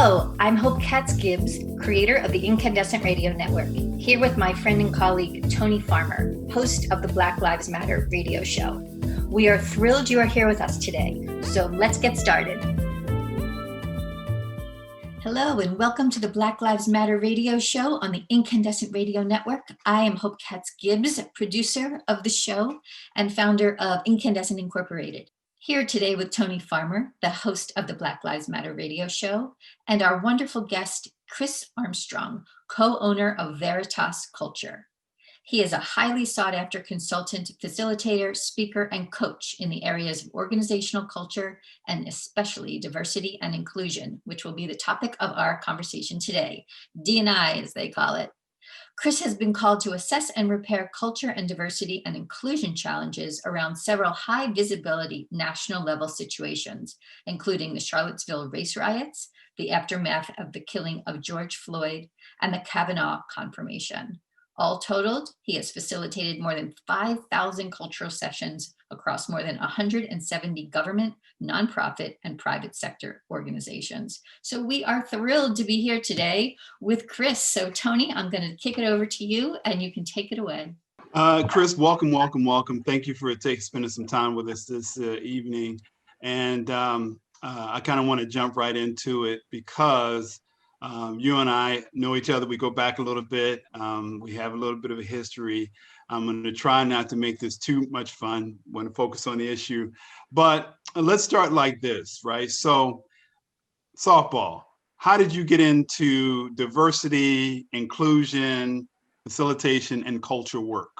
Hello, I'm Hope Katz-Gibbs, creator of the Incandescent Radio Network, here with my friend and colleague, Tony Farmer, host of the Black Lives Matter radio show. We are thrilled you are here with us today, so let's get started. Hello, and welcome to the Black Lives Matter radio show on the Incandescent Radio Network. I am Hope Katz-Gibbs, producer of the show and founder of Incandescent Incorporated. Here today with Tony Farmer, the host of the Black Lives Matter radio show, and our wonderful guest, Chris Armstrong, co-owner of Veritas Culture. He is a highly sought after consultant, facilitator, speaker, and coach in the areas of organizational culture and especially diversity and inclusion, which will be the topic of our conversation today, D&I as they call it. Chris has been called to assess and repair culture and diversity and inclusion challenges around several high visibility national level situations, including the Charlottesville Race Riots, the aftermath of the killing of George Floyd, and the Kavanaugh confirmation. All totaled, he has facilitated more than 5,000 cultural sessions across more than 170 government, nonprofit, and private sector organizations. So we are thrilled to be here today with Chris. So Tony, I'm going to kick it over to you and you can take it away. Chris, welcome. Thank you for spending some time with us this evening. And I kind of want to jump right into it because you and I know each other. We go back a little bit. We have a little bit of a history. I'm going to try not to make this too much fun. I want to focus on the issue. But let's start like this, right? So, softball. How did you get into diversity, inclusion, facilitation, and culture work?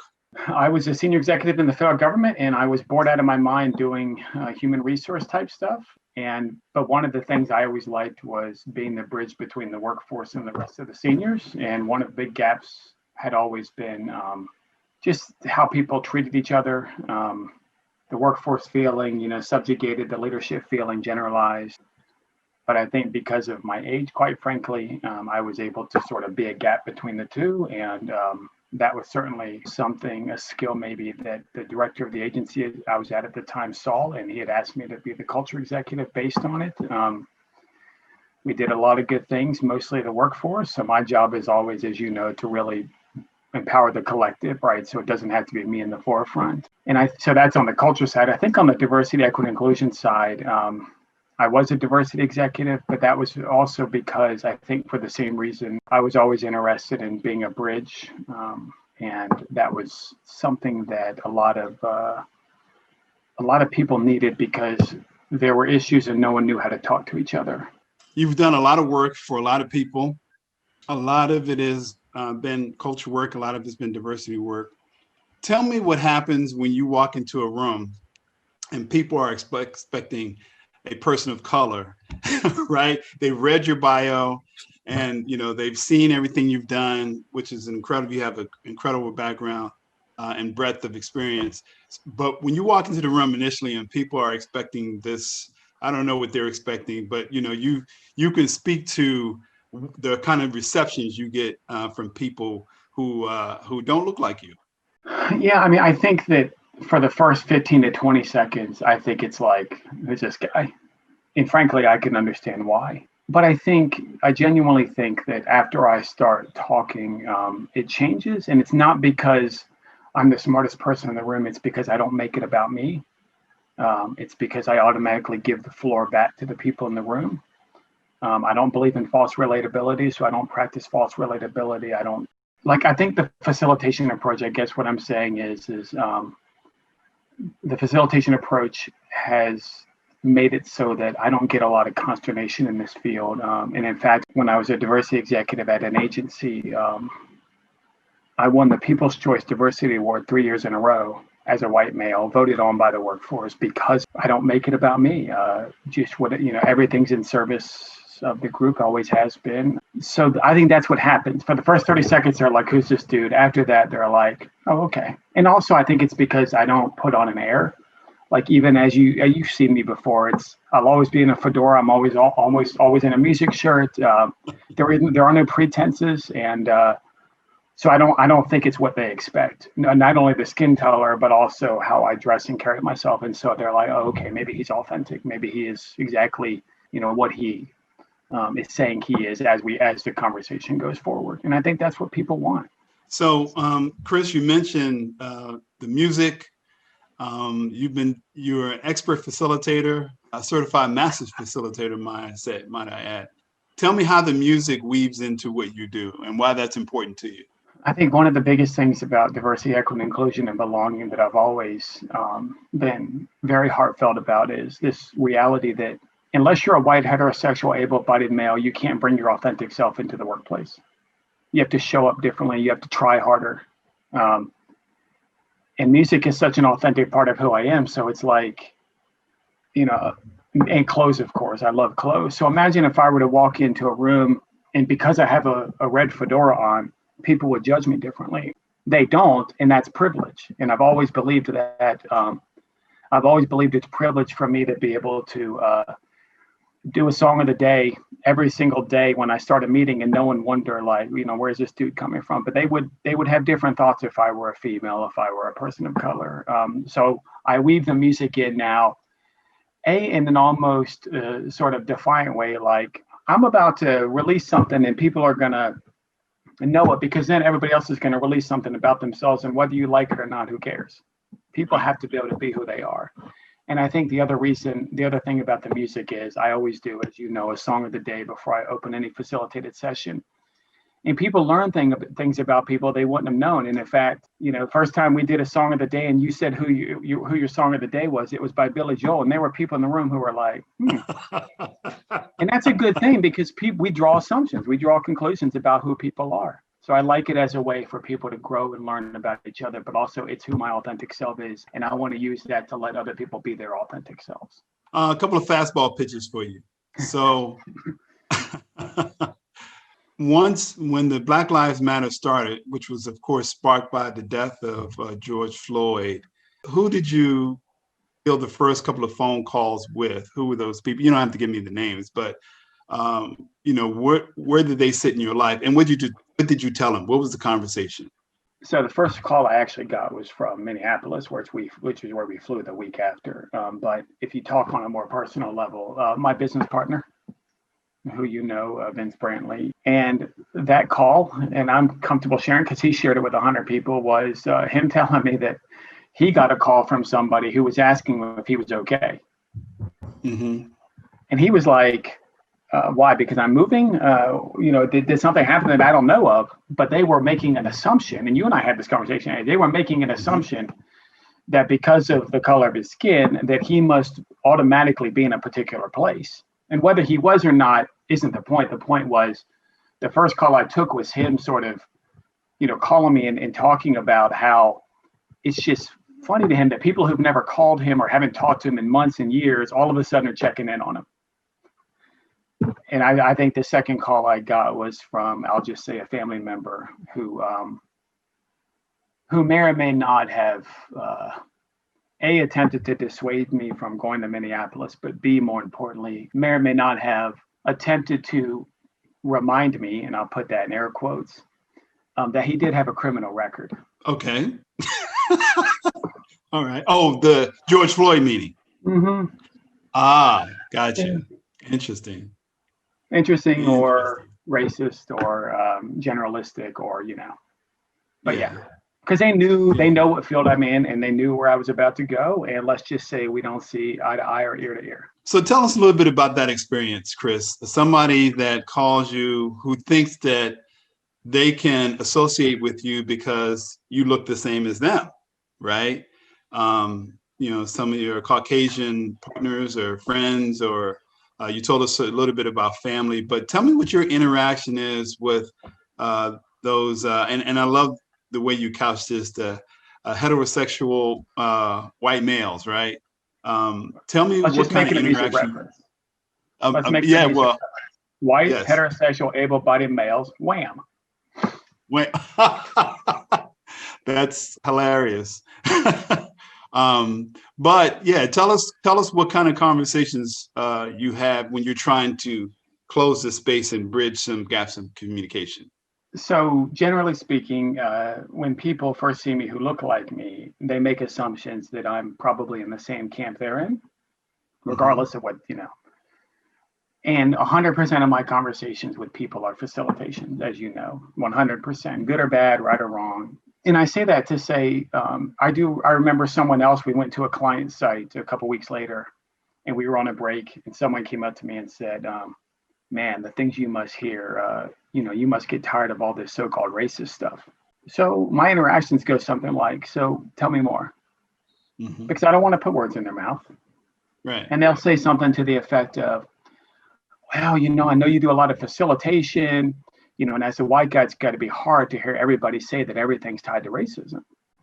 I was a senior executive in the federal government, and I was bored out of my mind doing human resource type stuff. But one of the things I always liked was being the bridge between the workforce and the rest of the seniors. And one of the big gaps had always been just how people treated each other, the workforce feeling, subjugated, the leadership feeling generalized. But I think because of my age, quite frankly, I was able to sort of be a gap between the two. And that was certainly a skill maybe that the director of the agency I was at the time saw, and he had asked me to be the culture executive based on it. We did a lot of good things, mostly the workforce. So my job is always, as you know, to really empower the collective, right? So it doesn't have to be me in the forefront. So that's on the culture side. I think on the diversity, equity, inclusion side, I was a diversity executive, but that was also because I think for the same reason, I was always interested in being a bridge. And that was something that a lot of people needed because there were issues and no one knew how to talk to each other. You've done a lot of work for a lot of people. A lot of it has been culture work. A lot of it's been diversity work. Tell me what happens when you walk into a room and people are expecting a person of color, right? They've read your bio and, they've seen everything you've done, which is incredible. You have an incredible background and breadth of experience. But when you walk into the room initially and people are expecting this, I don't know what they're expecting, but, you can speak to the kind of receptions you get from people who don't look like you. Yeah, I mean, I think that for the first 15 to 20 seconds, I think it's like, who's this guy? And frankly, I can understand why. But I genuinely think that after I start talking, it changes. And it's not because I'm the smartest person in the room. It's because I don't make it about me. It's because I automatically give the floor back to the people in the room. I don't believe in false relatability, so I don't practice false relatability. I think the facilitation approach, I guess what I'm saying is the facilitation approach has made it so that I don't get a lot of consternation in this field. And in fact, when I was a diversity executive at an agency, I won the People's Choice Diversity Award 3 years in a row as a white male, voted on by the workforce because I don't make it about me. Everything's in service of the group, always has been. So I think that's what happens. For the first 30 seconds, they're like, who's this dude? After that, they're like, oh, okay. And also, I think it's because I don't put on an air. Like, even as you've seen me before, I'll always be in a fedora. I'm always in a music shirt. There are no pretenses. And so I don't think it's what they expect. Not only the skin color, but also how I dress and carry myself. And so they're like, oh, okay, maybe he's authentic. Maybe he is exactly, what he is saying he is as the conversation goes forward. And I think that's what people want. So, Chris, you mentioned the music. You're an expert facilitator, a certified master's facilitator, might I add. Tell me how the music weaves into what you do and why that's important to you. I think one of the biggest things about diversity, equity, inclusion, and belonging that I've always been very heartfelt about is this reality that unless you're a white, heterosexual, able-bodied male, you can't bring your authentic self into the workplace. You have to show up differently. You have to try harder. And music is such an authentic part of who I am. So it's like, and clothes, of course. I love clothes. So imagine if I were to walk into a room and because I have a red fedora on, people would judge me differently. They don't, and that's privilege. And I've always believed that. I've always believed it's privilege for me to be able to do a song of the day every single day when I start a meeting, and no one wonder like, where's this dude coming from? But they would have different thoughts if I were a female, if I were a person of color. So I weave the music in now, in an almost sort of defiant way, like I'm about to release something and people are gonna know it because then everybody else is gonna release something about themselves, and whether you like it or not, who cares? People have to be able to be who they are. And I think the other thing about the music is I always do, as you know, a song of the day before I open any facilitated session. And people learn things about people they wouldn't have known. And in fact, first time we did a song of the day and you said who your song of the day was, it was by Billy Joel. And there were people in the room who were like, And that's a good thing because we draw assumptions, we draw conclusions about who people are. So I like it as a way for people to grow and learn about each other, but also it's who my authentic self is. And I want to use that to let other people be their authentic selves. A couple of fastball pitches for you. So once when the Black Lives Matter started, which was of course sparked by the death of George Floyd, who did you feel the first couple of phone calls with? Who were those people? You don't have to give me the names, but where did they sit in your life, and what did you tell them? What was the conversation? So the first call I actually got was from Minneapolis, which is where we flew the week after. But if you talk on a more personal level, my business partner, who Vince Brantley, and that call, and I'm comfortable sharing because he shared it with 100 people, was him telling me that he got a call from somebody who was asking him if he was okay. Mm-hmm. And he was like, why? Because I'm moving? Did something happen that I don't know of? But they were making an assumption, and you and I had this conversation. They were making an assumption that because of the color of his skin, that he must automatically be in a particular place. And whether he was or not isn't the point. The point was the first call I took was him sort of, calling me and talking about how it's just funny to him that people who've never called him or haven't talked to him in months and years, all of a sudden are checking in on him. And I think the second call I got was from, I'll just say, a family member who may or may not have attempted to dissuade me from going to Minneapolis, but B, more importantly, may or may not have attempted to remind me, and I'll put that in air quotes, that he did have a criminal record. Okay. All right. Oh, the George Floyd meeting. Mm-hmm. Ah, gotcha. Interesting. Or racist or generalistic or, but yeah. Because they know what field I'm in and they knew where I was about to go. And let's just say we don't see eye to eye or ear to ear. So tell us a little bit about that experience, Chris. Somebody that calls you who thinks that they can associate with you because you look the same as them, right? Some of your Caucasian partners or friends, or you told us a little bit about family, but tell me what your interaction is with those, and I love the way you couched this, the heterosexual white males, right? Tell me what kind of interaction. White, yes. Heterosexual, able-bodied males, wham. That's hilarious. But yeah, tell us what kind of conversations you have when you're trying to close the space and bridge some gaps in communication. So generally speaking, when people first see me who look like me, they make assumptions that I'm probably in the same camp they're in, regardless of what, And 100% of my conversations with people are facilitation, as you know, 100%, good or bad, right or wrong. And I say that to say, I remember someone else, we went to a client site a couple weeks later, and we were on a break, and someone came up to me and said, man, the things you must hear, you must get tired of all this so-called racist stuff. So my interactions go something like, so tell me more, because I don't want to put words in their mouth. Right. And they'll say something to the effect of, well, I know you do a lot of facilitation, and as a white guy, it's got to be hard to hear everybody say that everything's tied to racism.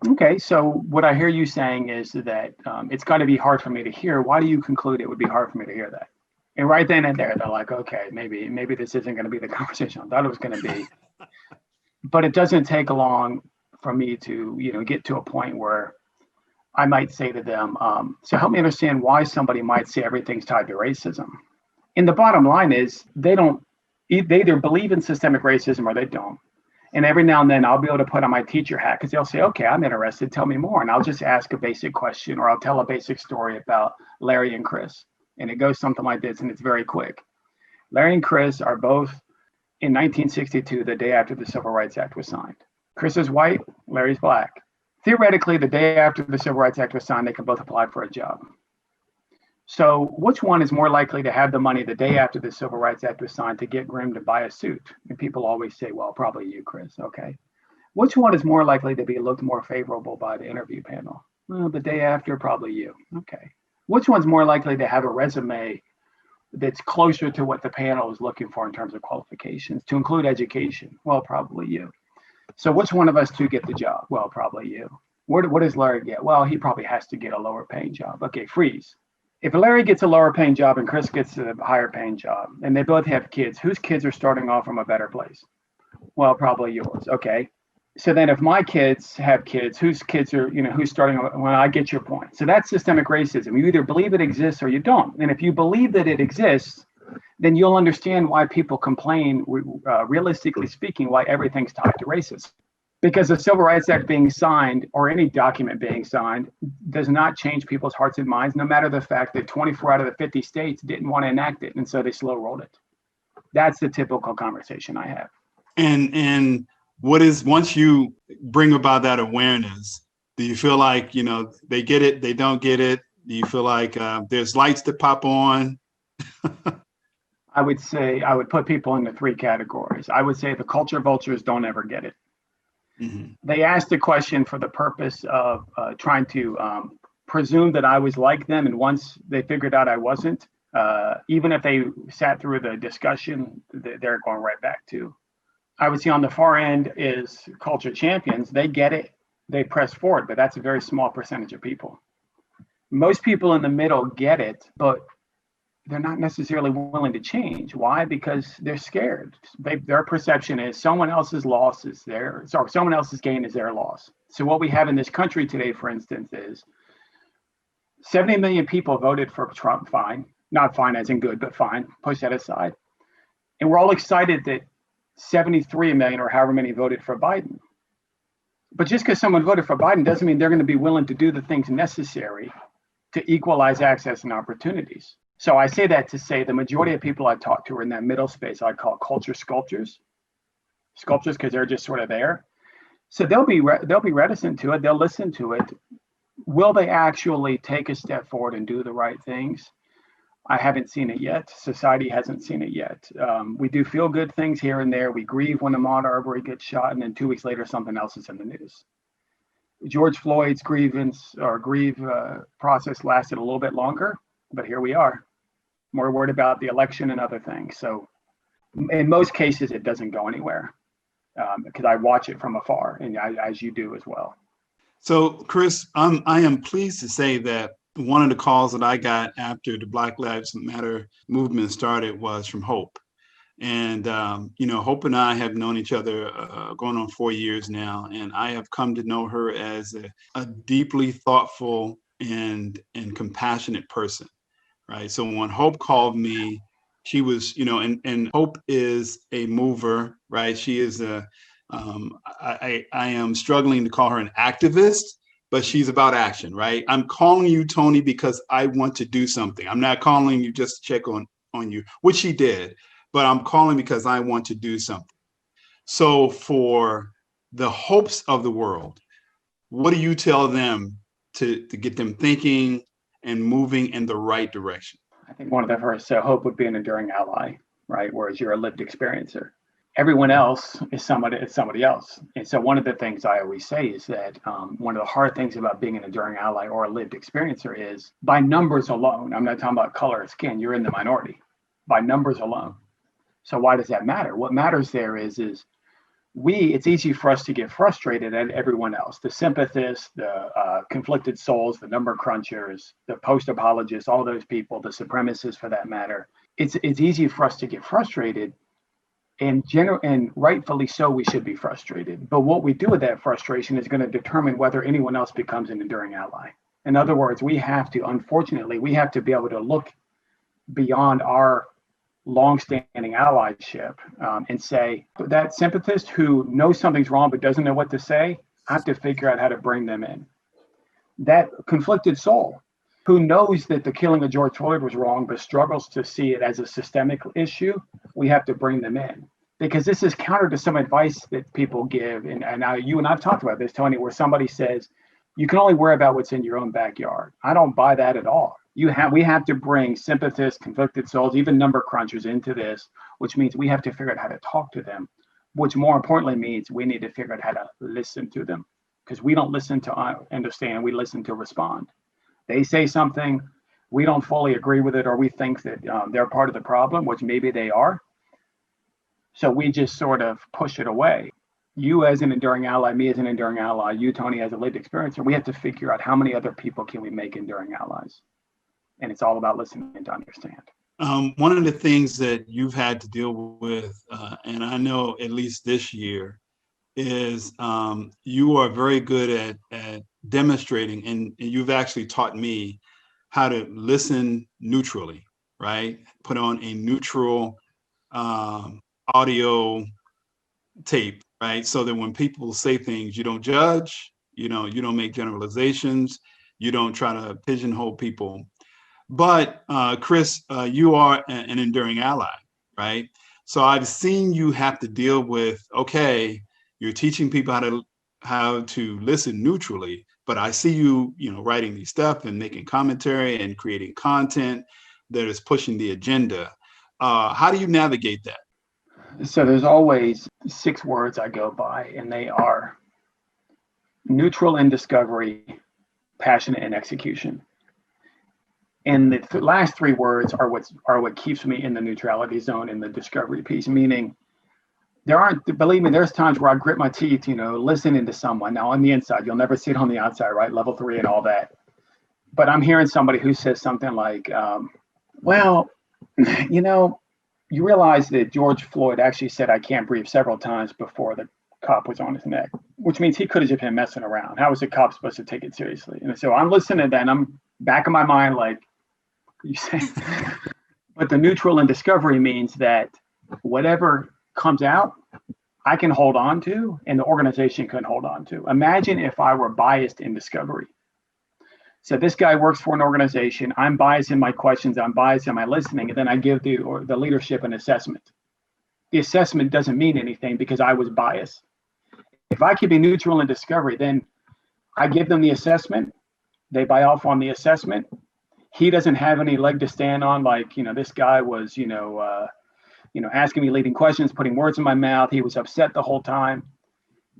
Okay, so what I hear you saying is that it's got to be hard for me to hear. Why do you conclude it would be hard for me to hear that? And right then and there, they're like, okay, maybe this isn't going to be the conversation I thought it was going to be. But it doesn't take long for me to, get to a point where I might say to them, so help me understand why somebody might say everything's tied to racism. And the bottom line is they either believe in systemic racism or they don't. And every now and then I'll be able to put on my teacher hat because they'll say, okay, I'm interested, tell me more. And I'll just ask a basic question, or I'll tell a basic story about Larry and Chris. And it goes something like this, and it's very quick. Larry and Chris are both in 1962, the day after the Civil Rights Act was signed. Chris is white, Larry's black. Theoretically, the day after the Civil Rights Act was signed, they can both apply for a job. So which one is more likely to have the money the day after the Civil Rights Act was signed to get groomed to buy a suit? And people always say, well, probably you, Chris. Okay. Which one is more likely to be looked more favorable by the interview panel? Well, the day after, probably you. Okay. Which one's more likely to have a resume that's closer to what the panel is looking for in terms of qualifications, to include education? Well, probably you. So which one of us two get the job? Well, probably you. What does Larry get? Well, he probably has to get a lower paying job. Okay, freeze. If Larry gets a lower paying job and Chris gets a higher paying job, and they both have kids, whose kids are starting off from a better place? Well, probably yours. Okay. So then if my kids have kids, whose kids are, who's starting, well, I get your point. So that's systemic racism. You either believe it exists or you don't. And if you believe that it exists, then you'll understand why people complain, realistically speaking, why everything's tied to racism. Because the Civil Rights Act being signed, or any document being signed, does not change people's hearts and minds, no matter the fact that 24 out of the 50 states didn't want to enact it. And so they slow rolled it. That's the typical conversation I have. And what is, once you bring about that awareness, do you feel like, they get it, they don't get it? Do you feel like there's lights that pop on? I would say I would put people into three categories. I would say the culture vultures don't ever get it. Mm-hmm. They asked the question for the purpose of trying to presume that I was like them. And once they figured out I wasn't, even if they sat through the discussion, they're going right back to. I would say on the far end is culture champions. They get it, they press forward, but that's a very small percentage of people. Most people in the middle get it, but they're not necessarily willing to change. Why? Because they're scared. Their perception is someone else's loss is someone else's gain is their loss. So what we have in this country today, for instance, is 70 million people voted for Trump, fine. Not fine as in good, but fine, push that aside. And we're all excited that 73 million or however many voted for Biden. But just because someone voted for Biden doesn't mean they're going to be willing to do the things necessary to equalize access and opportunities. So I say that to say the majority of people I talk to are in that middle space I call culture sculptors because they're just sort of there. So they'll be reticent to it. They'll listen to it. Will they actually take a step forward and do the right things? I haven't seen it yet. Society hasn't seen it yet. We do feel good things here and there. We grieve when Ahmaud Arbery gets shot, and then 2 weeks later, something else is in the news. George Floyd's grieve process lasted a little bit longer, but here we are. More worried about the election and other things. So in most cases, it doesn't go anywhere because I watch it from afar, and as you do as well. So, Chris, I am pleased to say that one of the calls that I got after the Black Lives Matter movement started was from Hope. And, Hope and I have known each other going on 4 years now. And I have come to know her as a deeply thoughtful and compassionate person. Right. So when Hope called me, she was, and Hope is a mover. Right. She is I am struggling to call her an activist, but she's about action, right? I'm calling you, Tony, because I want to do something. I'm not calling you just to check on on you, which he did, but I'm calling because I want to do something. So for the hopes of the world, what do you tell them to get them thinking and moving in the right direction? I think one of the first, hope would be an enduring ally, right? Whereas you're a lived experiencer. Everyone else is somebody else. And so one of the things I always say is that one of the hard things about being an enduring ally or a lived experiencer is by numbers alone. I'm not talking about color of skin. You're in the minority by numbers alone. So why does that matter? What matters there is it's easy for us to get frustrated at everyone else, the sympathists, the conflicted souls, the number crunchers, the post-apologists, all those people, the supremacists for that matter. It's easy for us to get frustrated, and rightfully so, we should be frustrated. But what we do with that frustration is going to determine whether anyone else becomes an enduring ally. In other words, unfortunately, we have to be able to look beyond our long-standing allyship and say, that sympathist who knows something's wrong but doesn't know what to say, I have to figure out how to bring them in. That conflicted soul who knows that the killing of George Floyd was wrong but struggles to see it as a systemic issue, we have to bring them in. Because this is counter to some advice that people give, and you and I've talked about this, Tony, where somebody says, you can only worry about what's in your own backyard. I don't buy that at all. We have to bring sympathists, conflicted souls, even number crunchers into this, which means we have to figure out how to talk to them, which more importantly means we need to figure out how to listen to them, because we don't listen to understand, we listen to respond. They say something, we don't fully agree with it, or we think that they're part of the problem, which maybe they are. So we just sort of push it away. You as an enduring ally, me as an enduring ally, you, Tony, as a lived experiencer, we have to figure out how many other people can we make enduring allies. And it's all about listening to understand. One of the things that you've had to deal with, and I know at least this year, is you are very good at demonstrating, and you've actually taught me how to listen neutrally, right? Put on a neutral audio tape, right? So that when people say things, you don't judge, you don't make generalizations, you don't try to pigeonhole people. But Chris, you are an enduring ally, right? So I've seen you have to deal with, okay, you're teaching people how to listen neutrally, but I see you, writing these stuff and making commentary and creating content that is pushing the agenda. How do you navigate that? So there's always 6 words I go by, and they are neutral in discovery, passionate in execution. And the last 3 words are what keeps me in the neutrality zone in the discovery piece, meaning believe me, there's times where I grit my teeth, listening to someone. Now on the inside, you'll never see it on the outside, right? Level 3 and all that. But I'm hearing somebody who says something like, you realize that George Floyd actually said, "I can't breathe" several times before the cop was on his neck, which means he could have just been messing around. How was the cop supposed to take it seriously? And so I'm listening to that, and I'm back in my mind like, you say, but the neutral in discovery means that whatever comes out, I can hold on to, and the organization can hold on to. Imagine if I were biased in discovery. So this guy works for an organization. I'm biased in my questions. I'm biased in my listening. And then I give the leadership an assessment. The assessment doesn't mean anything because I was biased. If I could be neutral in discovery, then I give them the assessment. They buy off on the assessment. He doesn't have any leg to stand on. Like, this guy was, asking me leading questions, putting words in my mouth. He was upset the whole time.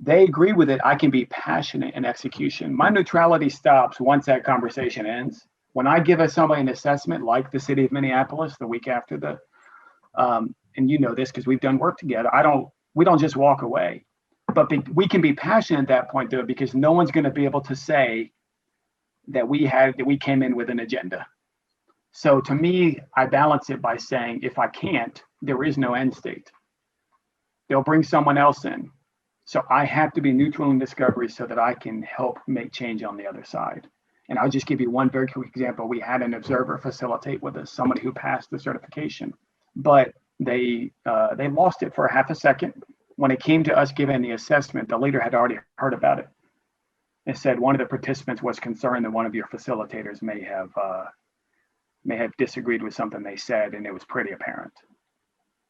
They agree with it. I can be passionate in execution. My neutrality stops once that conversation ends. When I give somebody an assessment, like the city of Minneapolis, the week after and you know this because we've done work together, we don't just walk away. But we can be passionate at that point, though, because no one's going to be able to say that we came in with an agenda. So to me, I balance it by saying, if I can't, there is no end state. They'll bring someone else in. So I have to be neutral in discovery so that I can help make change on the other side. And I'll just give you one very quick example. We had an observer facilitate with us, somebody who passed the certification, but they lost it for a half a second. When it came to us giving the assessment, the leader had already heard about it. It said one of the participants was concerned that one of your facilitators may have may have disagreed with something they said, and it was pretty apparent.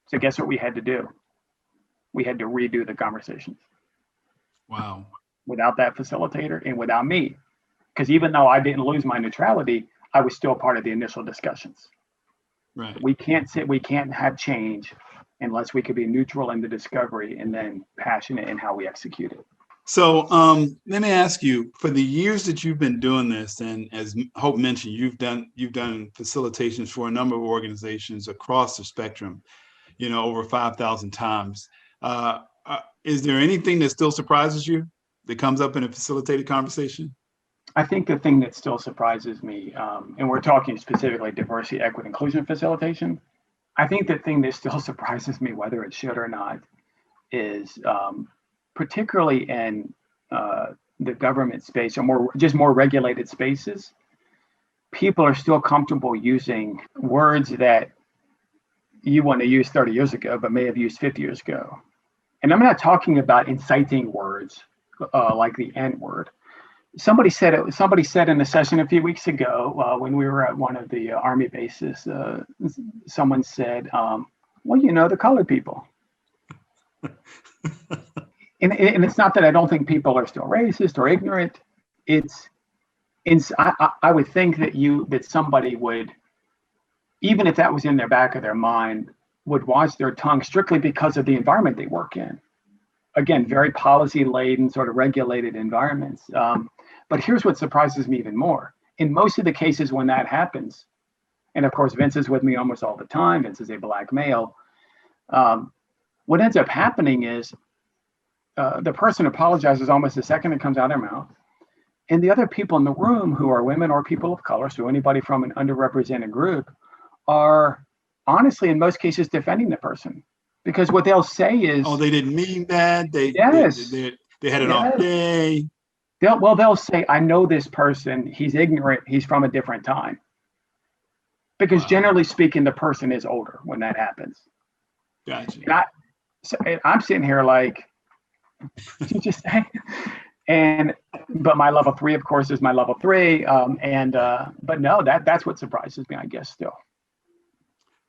So guess what we had to do? We had to redo the conversations. Wow. Without that facilitator and without me. Because even though I didn't lose my neutrality, I was still part of the initial discussions. Right. We can't have change unless we could be neutral in the discovery and then passionate in how we execute it. So let me ask you, for the years that you've been doing this, and as Hope mentioned, you've done facilitations for a number of organizations across the spectrum, over 5,000 times. Is there anything that still surprises you that comes up in a facilitated conversation? I think the thing that still surprises me, and we're talking specifically diversity, equity, inclusion facilitation, I think the thing that still surprises me, whether it should or not, is particularly in the government space or more regulated spaces, people are still comfortable using words that you want to use 30 years ago, but may have used 50 years ago. And I'm not talking about inciting words like the N word. Somebody said in a session a few weeks ago when we were at one of the Army bases, someone said, well, the colored people. And it's not that I don't think people are still racist or ignorant. I would think that somebody would, even if that was in their back of their mind, would watch their tongue strictly because of the environment they work in. Again, very policy-laden, sort of regulated environments. But here's what surprises me even more. In most of the cases when that happens, and of course, Vince is with me almost all the time. Vince is a Black male. What ends up happening is the person apologizes almost the second it comes out of their mouth. And the other people in the room who are women or people of color, so anybody from an underrepresented group, are honestly, in most cases, defending the person. Because what they'll say is, oh, they didn't mean that. They had an off day. They'll say, I know this person, he's ignorant, he's from a different time. Because generally speaking, the person is older when that happens. Gotcha. And I'm sitting here like, you just say, but my level 3, of course, is my level 3. But no, that's what surprises me, I guess, still.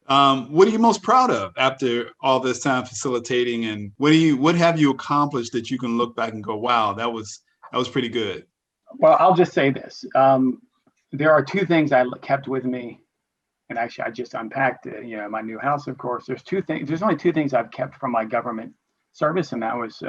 What are you most proud of after all this time facilitating, and what have you accomplished that you can look back and go, wow, that was pretty good? Well, I'll just say this. There are 2 things I kept with me, and actually I just unpacked it, my new house, of course. There's only 2 things I've kept from my government service, and that was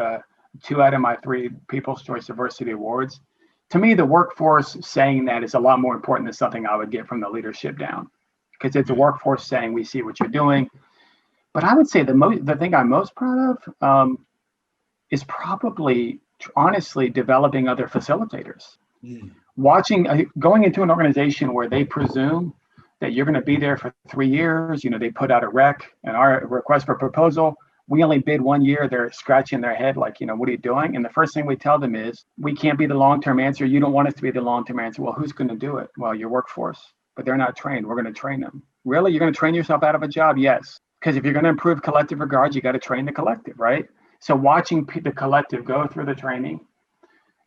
2 out of my 3 People's Choice Diversity Awards. To me, the workforce saying that is a lot more important than something I would get from the leadership down. Because it's a workforce saying, we see what you're doing. But I would say the thing I'm most proud of is probably, honestly, developing other facilitators. Going into an organization where they presume that you're going to be there for 3 years. They put out a rec and our request for proposal. We only bid 1 year. They're scratching their head like, what are you doing? And the first thing we tell them is, we can't be the long-term answer. You don't want us to be the long-term answer. Well, who's going to do it? Well, your workforce. But they're not trained. We're going to train them. Really? You're going to train yourself out of a job? Yes. Because if you're going to improve collective regards, you got to train the collective, right? So watching the collective go through the training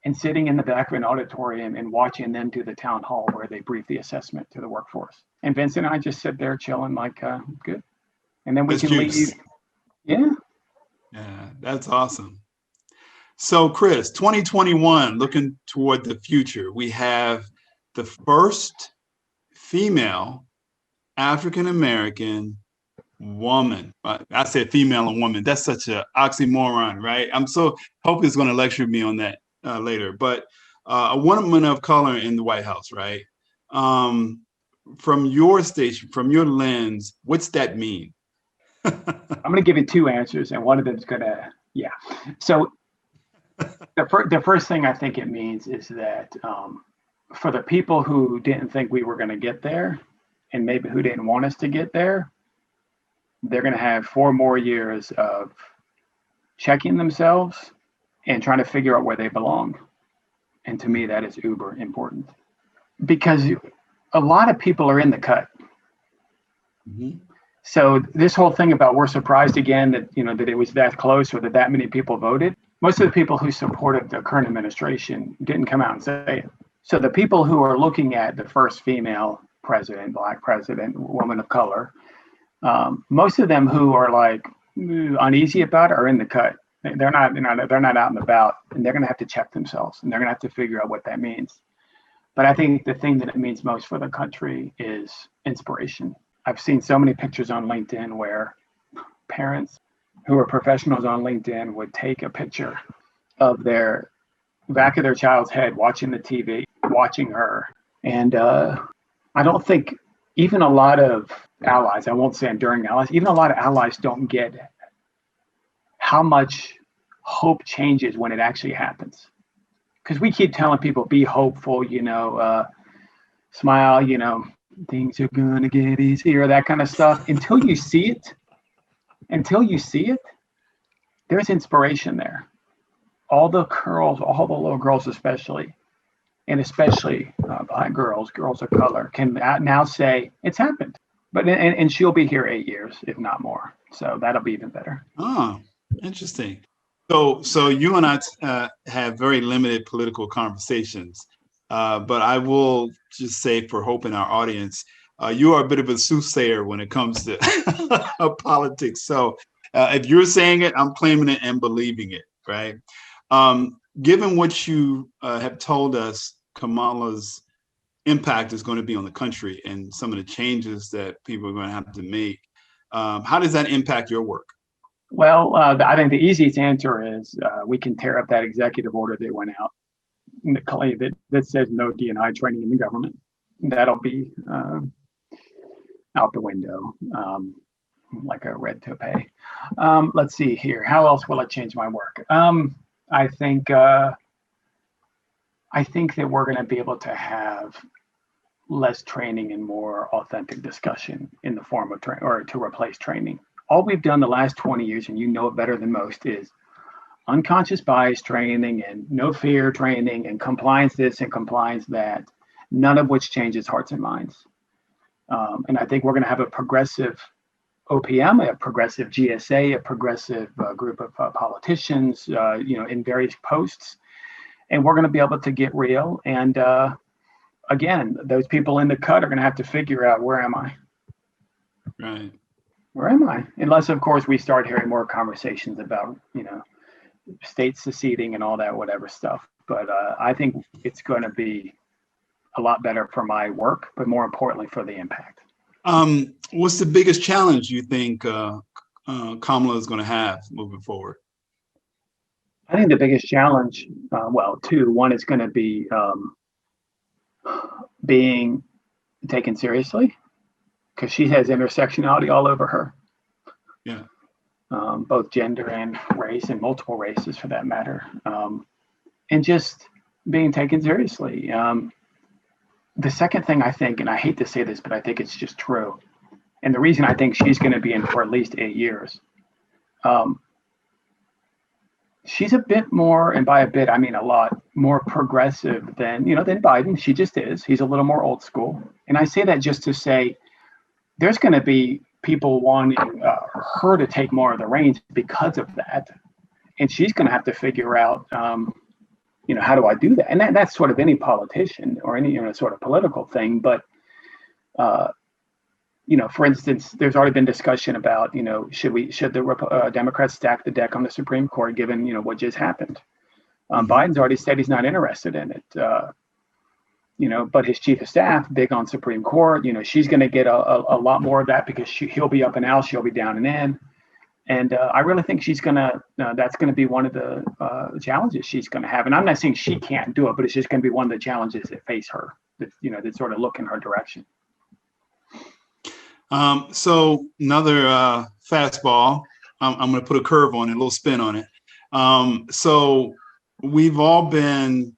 and sitting in the back of an auditorium and watching them do the town hall where they brief the assessment to the workforce. And Vince and I just sit there chilling like, good. And then we can leave. Yeah. Yeah, that's awesome. So Chris, 2021, looking toward the future, we have the first female African-American woman. I said female and woman. That's such an oxymoron, right? I'm so hope is going to lecture me on that later. But a woman of color in the White House, right? From your station, from your lens, what's that mean? I'm going to give you 2 answers, and one of them is going to, yeah. So the first thing I think it means is that for the people who didn't think we were going to get there, and maybe who didn't want us to get there, they're going to have 4 more years of checking themselves and trying to figure out where they belong. And to me, that is uber important, because a lot of people are in the cut. Mm-hmm. So this whole thing about we're surprised again that, that it was that close or that many people voted. Most of the people who supported the current administration didn't come out and say it. So the people who are looking at the first female president, black president, woman of color. Most of them who are like uneasy about it are in the cut. They're not out and about, and they're going to have to check themselves, and they're going to have to figure out what that means. But I think the thing that it means most for the country is inspiration. I've seen so many pictures on LinkedIn where parents who are professionals on LinkedIn would take a picture of their back of their child's head watching the TV, watching her. And I don't think even a lot of allies, I won't say enduring allies, even a lot of allies don't get how much hope changes when it actually happens. Because we keep telling people, be hopeful, smile, things are going to get easier, that kind of stuff. Until you see it, there's inspiration there. All the girls, all the little girls especially, and especially black girls of color, can now say it's happened. But and she'll be here 8 years, if not more. So that'll be even better. Oh, interesting. So you and I have very limited political conversations, but I will just say for hope in our audience, you are a bit of a soothsayer when it comes to politics. So if you're saying it, I'm claiming it and believing it, right? Given what you have told us, Kamala's impact is going to be on the country and some of the changes that people are going to have to make, how does that impact your work? Well, I think the easiest answer is we can tear up that executive order that went out that says no D&I training in the government. That'll be out the window, like a red toupee. Let's see here. How else will it change my work? I think that we're going to be able to have less training and more authentic discussion in the form of or to replace training. All we've done the last 20 years, and you know it better than most, is unconscious bias training and no fear training and compliance this and compliance that, none of which changes hearts and minds. And I think we're going to have a progressive OPM, a progressive GSA, a progressive group of politicians, in various posts. And we're going to be able to get real. And again, those people in the cut are going to have to figure out, where am I? Right. Where am I? Unless, of course, we start hearing more conversations about, states seceding and all that, whatever stuff. But I think it's going to be a lot better for my work, but more importantly for the impact. What's the biggest challenge you think Kamala is going to have moving forward? I think the biggest challenge, two. One is going to be being taken seriously, because she has intersectionality all over her. Yeah. Both gender and race, and multiple races for that matter. And just being taken seriously. The second thing I think, and I hate to say this, but I think it's just true, and the reason I think she's going to be in for at least 8 years, she's a bit more, and by a bit I mean a lot more progressive than Biden. She just is. He's a little more old school, and I say that just to say there's going to be people wanting her to take more of the reins because of that, and she's going to have to figure out how do I do that? And that's sort of any politician or any sort of political thing. But for instance, there's already been discussion about should the Democrats stack the deck on the Supreme Court given what just happened. Biden's already said he's not interested in it. But his chief of staff, big on Supreme Court. She's going to get a lot more of that because he'll be up and out, she'll be down and in. And I really think she's that's going to be one of the challenges she's going to have. And I'm not saying she can't do it, but it's just going to be one of the challenges that face her, that sort of look in her direction. So another fastball, I'm going to put a curve on it, a little spin on it. So we've all been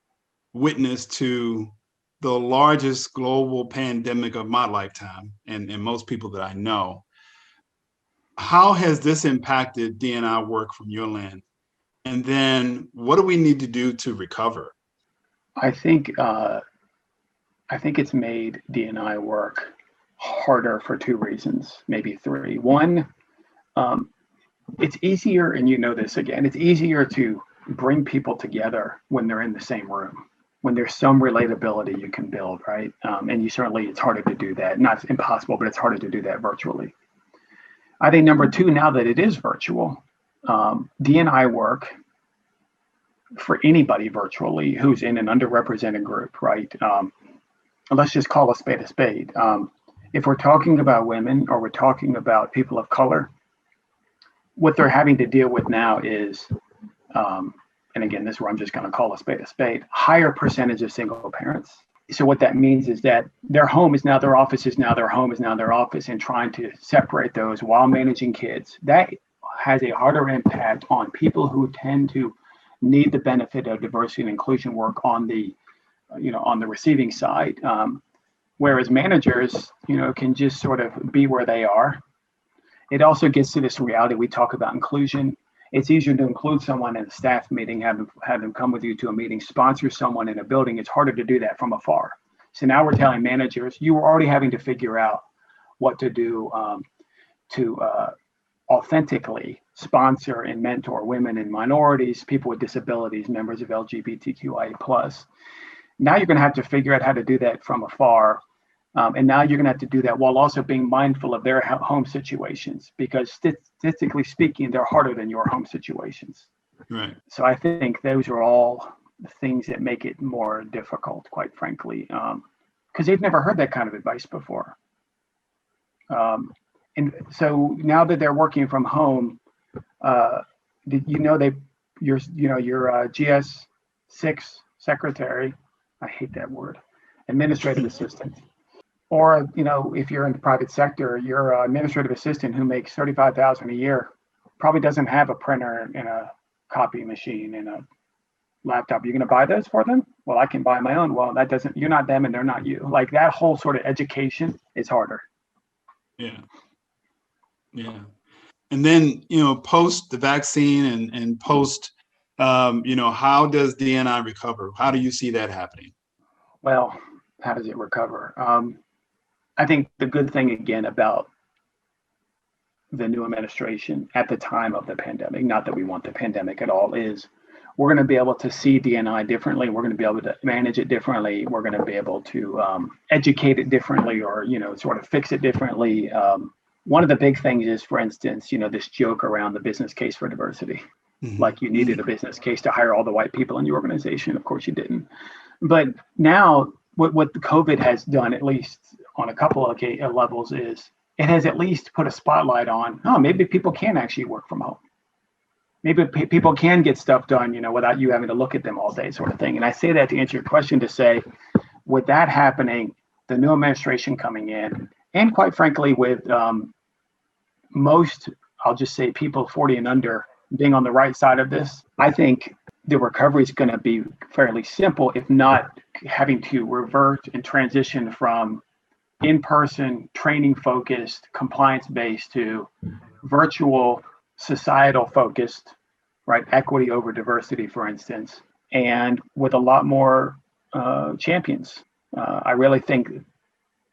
witness to the largest global pandemic of my lifetime, and most people that I know. How has this impacted D&I work from your land? And then what do we need to do to recover? I think it's made D&I work harder for two reasons, maybe three. One, it's easier, and this again, it's easier to bring people together when they're in the same room. when there's some relatability you can build, right? And it's harder to do that. Not impossible, but it's harder to do that virtually. I think number two, now that it is virtual, D&I work for anybody virtually who's in an underrepresented group, right? Let's just call a spade a spade. If we're talking about women or we're talking about people of color, what they're having to deal with now is, and again, this is where I'm just going to call a spade, higher percentage of single parents. So what that means is that their home is now their office is now their home is now their office, and trying to separate those while managing kids. That has a harder impact on people who tend to need the benefit of diversity and inclusion work on the receiving side. Whereas managers, can just sort of be where they are. It also gets to this reality. We talk about inclusion. It's easier to include someone in a staff meeting, have them come with you to a meeting, sponsor someone in a building. It's harder to do that from afar. So now we're telling managers, you were already having to figure out what to do to authentically sponsor and mentor women and minorities, people with disabilities, members of LGBTQIA+. Now you're going to have to figure out how to do that from afar. And now you're going to have to do that while also being mindful of their home situations, because statistically speaking, they're harder than your home situations. Right. So I think those are all the things that make it more difficult, quite frankly, because they've never heard that kind of advice before. And so now that they're working from home, your GS6 secretary, I hate that word, administrative assistant. Or, if you're in the private sector, your administrative assistant who makes $35,000 a year probably doesn't have a printer and a copy machine and a laptop. You're going to buy those for them? Well, I can buy my own. Well, you're not them and they're not you. Like that whole sort of education is harder. Yeah. Yeah. And then, post the vaccine and post, how does D&I recover? How do you see that happening? Well, how does it recover? I think the good thing, again, about the new administration at the time of the pandemic, not that we want the pandemic at all, is we're going to be able to see D&I differently. We're going to be able to manage it differently. We're going to be able to educate it differently, or, sort of fix it differently. One of the big things is, for instance, this joke around the business case for diversity. Mm-hmm. Like you needed a business case to hire all the white people in your organization. Of course you didn't. But now what the COVID has done, at least on a couple of levels, is it has at least put a spotlight on, maybe people can actually work from home. Maybe people can get stuff done, without you having to look at them all day, sort of thing. And I say that to answer your question, to say, with that happening, the new administration coming in, and quite frankly, with most, I'll just say, people 40 and under being on the right side of this, I think the recovery is going to be fairly simple, if not having to revert and transition from in-person, training-focused, compliance-based to virtual, societal-focused, right? Equity over diversity, for instance, and with a lot more champions. I really think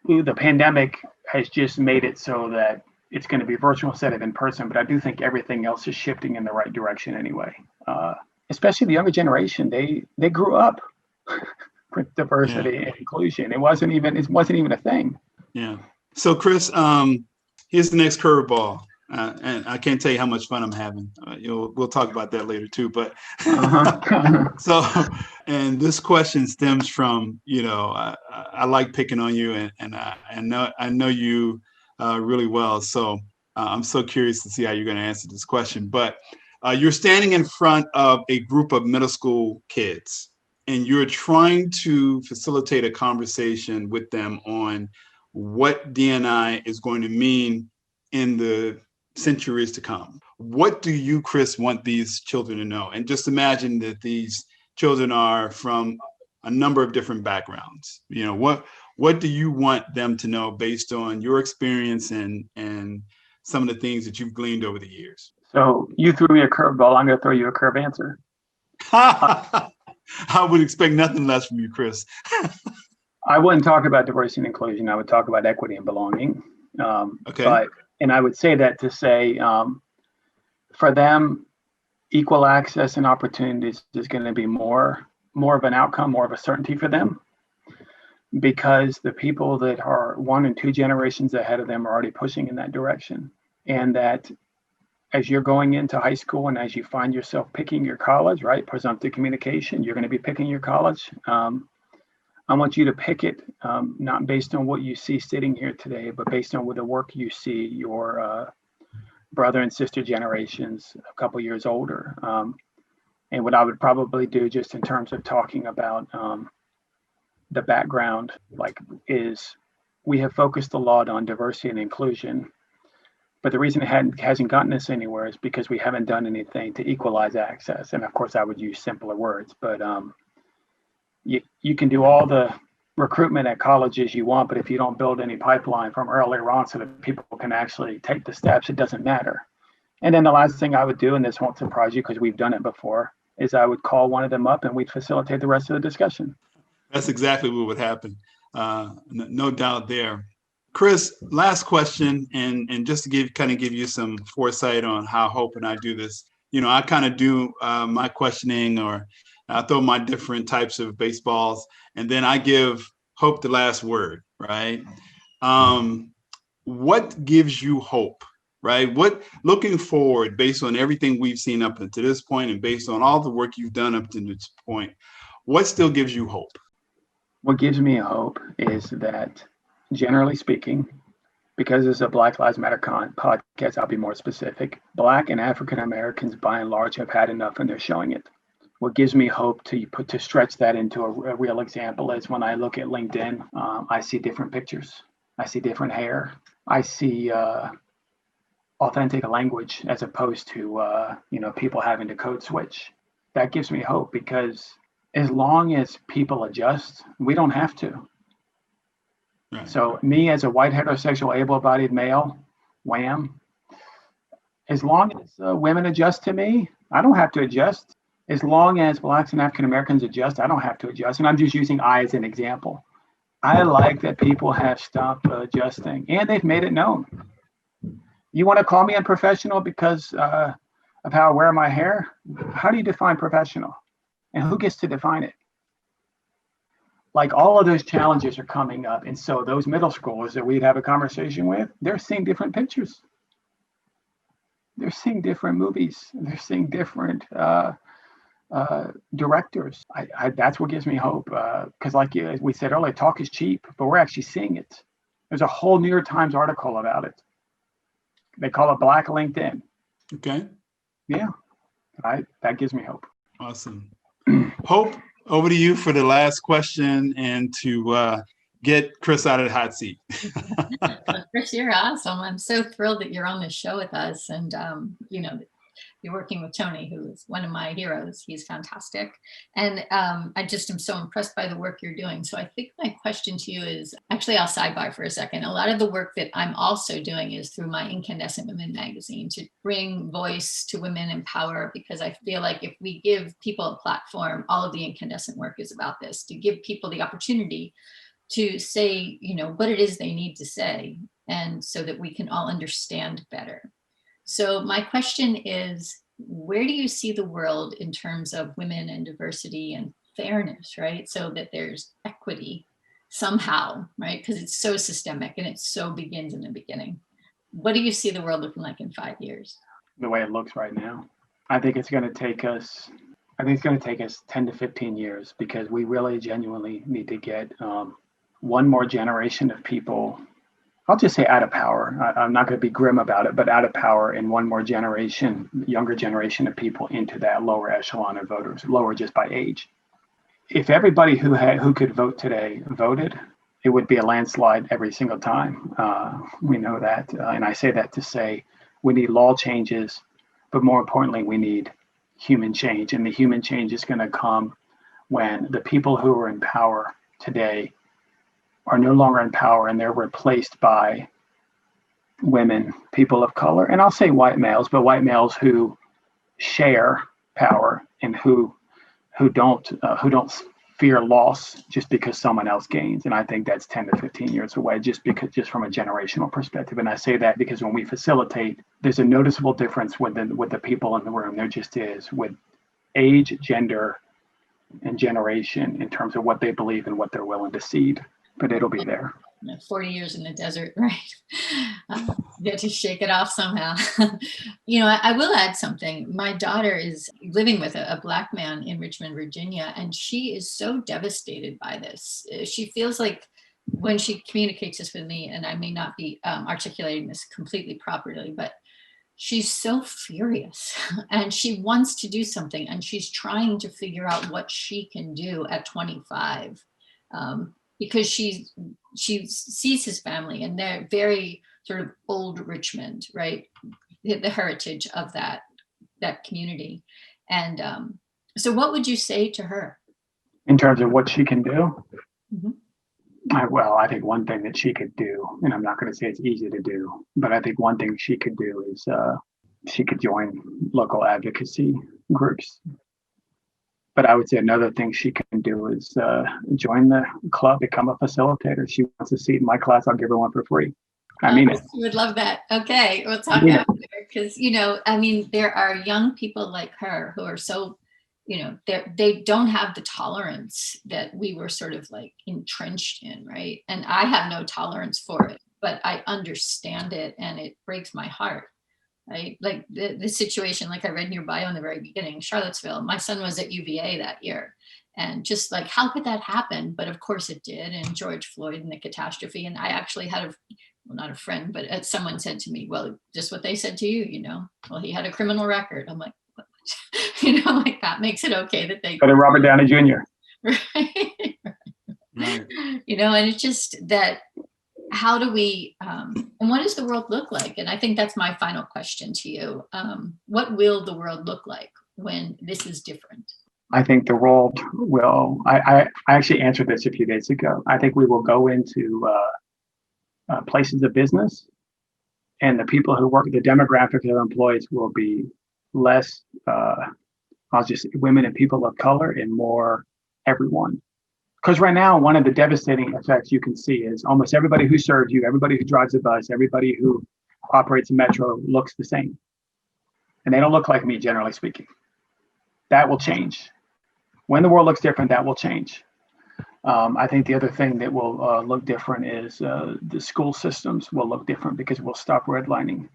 the pandemic has just made it so that it's going to be virtual instead of in person, but I do think everything else is shifting in the right direction anyway. Especially the younger generation, they grew up with diversity and inclusion. It wasn't even a thing. Yeah. So Chris, here's the next curveball, and I can't tell you how much fun I'm having. We'll talk about that later too. But so, and this question stems from I like picking on you, and I know you really well. So I'm so curious to see how you're going to answer this question. But you're standing in front of a group of middle school kids, and you're trying to facilitate a conversation with them on what D&I is going to mean in the centuries to come. What do you, Chris, want these children to know? And just imagine that these children are from a number of different backgrounds. What do you want them to know based on your experience and some of the things that you've gleaned over the years? So you threw me a curveball. I'm going to throw you a curve answer. I would expect nothing less from you, Chris. I wouldn't talk about diversity and inclusion. I would talk about equity and belonging. Okay. And I would say that to say, for them, equal access and opportunities is going to be more more of an outcome, more of a certainty for them, because the people that are 1 and 2 generations ahead of them are already pushing in that direction. And that as you're going into high school and as you find yourself picking your college, right, presumptive communication, you're going to be picking your college. I want you to pick it, not based on what you see sitting here today, but based on what the work you see your brother and sister generations a couple years older. And what I would probably do, just in terms of talking about the background, like, is we have focused a lot on diversity and inclusion, but the reason it hasn't gotten us anywhere is because we haven't done anything to equalize access. And of course, I would use simpler words, but you can do all the recruitment at colleges you want, but if you don't build any pipeline from earlier on so that people can actually take the steps, it doesn't matter. And then the last thing I would do, and this won't surprise you because we've done it before, is I would call one of them up and we'd facilitate the rest of the discussion. That's exactly what would happen. No doubt there. Chris, last question, and just to give you some foresight on how Hope and I do this. I kind of do my questioning, or I throw my different types of baseballs, and then I give Hope the last word, right? What gives you hope, right? What, looking forward, based on everything we've seen up to this point and based on all the work you've done up to this point, what still gives you hope? What gives me hope is that, generally speaking, because it's a Black Lives Matter podcast, I'll be more specific. Black and African Americans, by and large, have had enough, and they're showing it. What gives me hope to stretch that into a real example is when I look at LinkedIn, I see different pictures. I see different hair. I see authentic language as opposed to people having to code switch. That gives me hope, because as long as people adjust, we don't have to. Right. So me as a white heterosexual able-bodied male, wham, as long as women adjust to me, I don't have to adjust. As long as Blacks and African Americans adjust, I don't have to adjust. And I'm just using I as an example. I like that people have stopped adjusting, and they've made it known. You want to call me unprofessional because of how I wear my hair? How do you define professional? And who gets to define it? Like, all of those challenges are coming up. And so those middle schoolers that we'd have a conversation with, they're seeing different pictures. They're seeing different movies. They're seeing different directors. That's what gives me hope. Because like we said earlier, talk is cheap, but we're actually seeing it. There's a whole New York Times article about it. They call it Black LinkedIn. Okay. Yeah, that gives me hope. Awesome. Hope, over to you for the last question and to get Chris out of the hot seat. Chris, you're awesome. I'm so thrilled that you're on this show with us. And, you're working with Tony, who is one of my heroes. He's fantastic. And I just am so impressed by the work you're doing. So I think my question to you is, actually, I'll sidebar for a second. A lot of the work that I'm also doing is through my Incandescent Women magazine, to bring voice to women in power, because I feel like if we give people a platform, all of the incandescent work is about this, to give people the opportunity to say, what it is they need to say, and so that we can all understand better. So my question is, where do you see the world in terms of women and diversity and fairness, right? So that there's equity somehow, right? Because it's so systemic and it so begins in the beginning. What do you see the world looking like in 5 years? The way it looks right now, I think it's going to take us 10 to 15 years, because we really genuinely need to get one more generation of people, I'll just say out of power. I'm not going to be grim about it, but out of power, and one more generation, younger generation of people into that lower echelon of voters, lower just by age. If everybody who could vote today voted, it would be a landslide every single time. We know that. And I say that to say we need law changes, but more importantly, we need human change. And the human change is going to come when the people who are in power today are no longer in power, and they're replaced by women, people of color, and I'll say white males, but white males who share power and who don't fear loss just because someone else gains. And I think that's 10 to 15 years away, just from a generational perspective. And I say that because when we facilitate, there's a noticeable difference with the people in the room. There just is, with age, gender, and generation in terms of what they believe and what they're willing to cede, but it'll be there. 40 years in the desert, right? Get to shake it off somehow. I will add something. My daughter is living with a Black man in Richmond, Virginia, and she is so devastated by this. She feels like when she communicates this with me, and I may not be articulating this completely properly, but she's so furious and she wants to do something, and she's trying to figure out what she can do at 25. Because she sees his family and they're very sort of old Richmond, right? The heritage of that community. And so what would you say to her? In terms of what she can do? Mm-hmm. I think one thing that she could do, and I'm not going to say it's easy to do, but I think one thing she could do is she could join local advocacy groups. But I would say another thing she can do is join the club, become a facilitator. She wants a seat in my class, I'll give her one for free. I mean it. You would love that. Okay, we'll talk about it. Because, there are young people like her who are so, they don't have the tolerance that we were sort of like entrenched in, right? And I have no tolerance for it, but I understand it and it breaks my heart. Right? Like the situation, like I read in your bio in the very beginning, Charlottesville, my son was at UVA that year. And just like, how could that happen? But of course it did. And George Floyd and the catastrophe. And I actually had not a friend, but someone said to me, well, just what they said to you, well, he had a criminal record. I'm like, what? Like that makes it okay that they. But Robert Downey Jr. Right. And it's just that, how do we, and what does the world look like? And I think that's my final question to you. What will the world look like when this is different? I think the world will, I actually answered this a few days ago. I think we will go into places of business, and the people who work, the demographic of employees will be less, women and people of color and more everyone. Because right now, one of the devastating effects you can see is almost everybody who serves you, everybody who drives a bus, everybody who operates a metro looks the same. And they don't look like me, generally speaking. That will change. When the world looks different, that will change. I think the other thing that will look different is the school systems will look different because we'll stop redlining,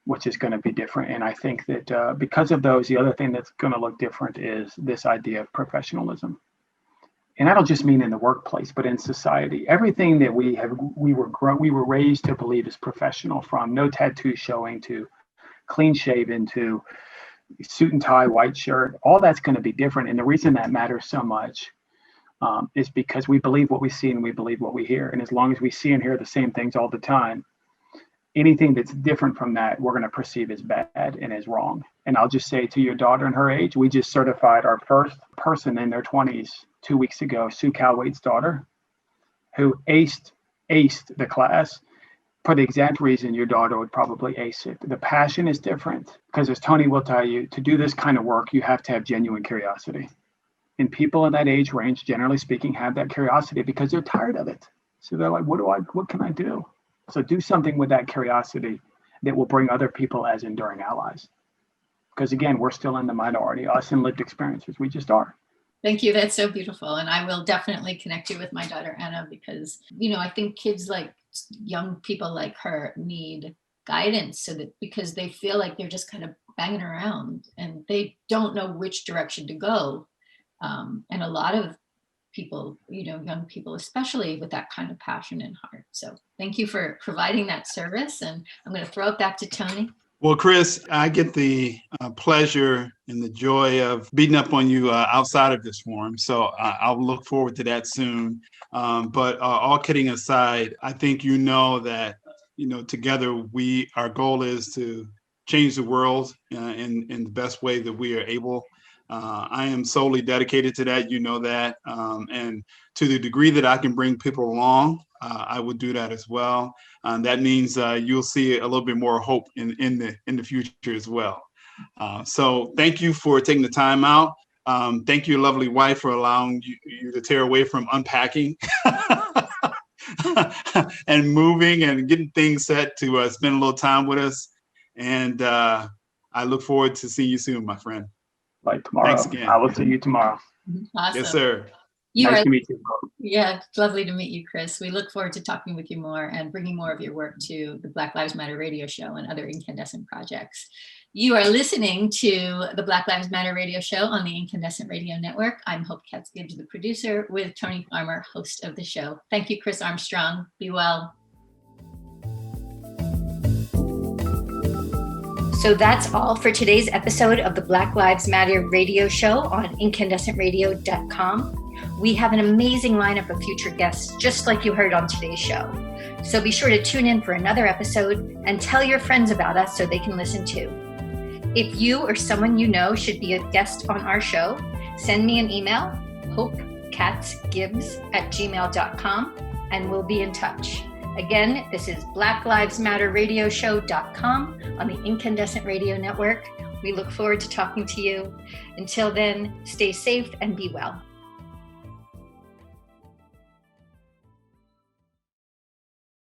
which is going to be different. And I think that because of those, the other thing that's going to look different is this idea of professionalism. And I don't just mean in the workplace, but in society. Everything that we were raised to believe is professional, from no tattoo showing to clean shaven to suit and tie, white shirt. All that's going to be different. And the reason that matters so much is because we believe what we see and we believe what we hear. And as long as we see and hear the same things all the time, anything that's different from that, we're going to perceive as bad and as wrong. And I'll just say to your daughter and her age, we just certified our first person in their 20s 2 weeks ago, Sue Calwade's daughter, who aced the class for the exact reason your daughter would probably ace it. The passion is different because, as Tony will tell you, to do this kind of work, you have to have genuine curiosity. And people in that age range, generally speaking, have that curiosity because they're tired of it. So they're like, what can I do? So do something with that curiosity that will bring other people as enduring allies. Because again, we're still in the minority, us in lived experiences, we just are. Thank you. That's so beautiful. And I will definitely connect you with my daughter, Anna, because, I think kids like young people like her need guidance because they feel like they're just kind of banging around and they don't know which direction to go. And a lot of people, young people, especially with that kind of passion and heart. So thank you for providing that service. And I'm going to throw it back to Tony. Well, Chris, I get the pleasure and the joy of beating up on you outside of this forum. So I'll look forward to that soon. But all kidding aside, I think that, together our goal is to change the world in the best way that we are able. I am solely dedicated to that, that. And to the degree that I can bring people along, I would do that as well. That means you'll see a little bit more hope in the future as well. So thank you for taking the time out. Thank you, lovely wife, for allowing you to tear away from unpacking and moving and getting things set to spend a little time with us. And I look forward to seeing you soon, my friend. Like tomorrow. Thanks again. I will see you tomorrow. Awesome. Yes, sir. Nice to meet you. Yeah, it's lovely to meet you, Chris. We look forward to talking with you more and bringing more of your work to the Black Lives Matter radio show and other incandescent projects. You are listening to the Black Lives Matter radio show on the Incandescent Radio Network. I'm Hope Katz-Gibbs, the producer, with Tony Farmer, host of the show. Thank you, Chris Armstrong. Be well. So that's all for today's episode of the Black Lives Matter radio show on incandescentradio.com. We have an amazing lineup of future guests, just like you heard on today's show. So be sure to tune in for another episode and tell your friends about us so they can listen too. If you or someone you know should be a guest on our show, send me an email, hopekatzgibbs@gmail.com, and we'll be in touch. Again, this is blacklivesmatterradioshow.com on the Incandescent Radio Network. We look forward to talking to you. Until then, stay safe and be well.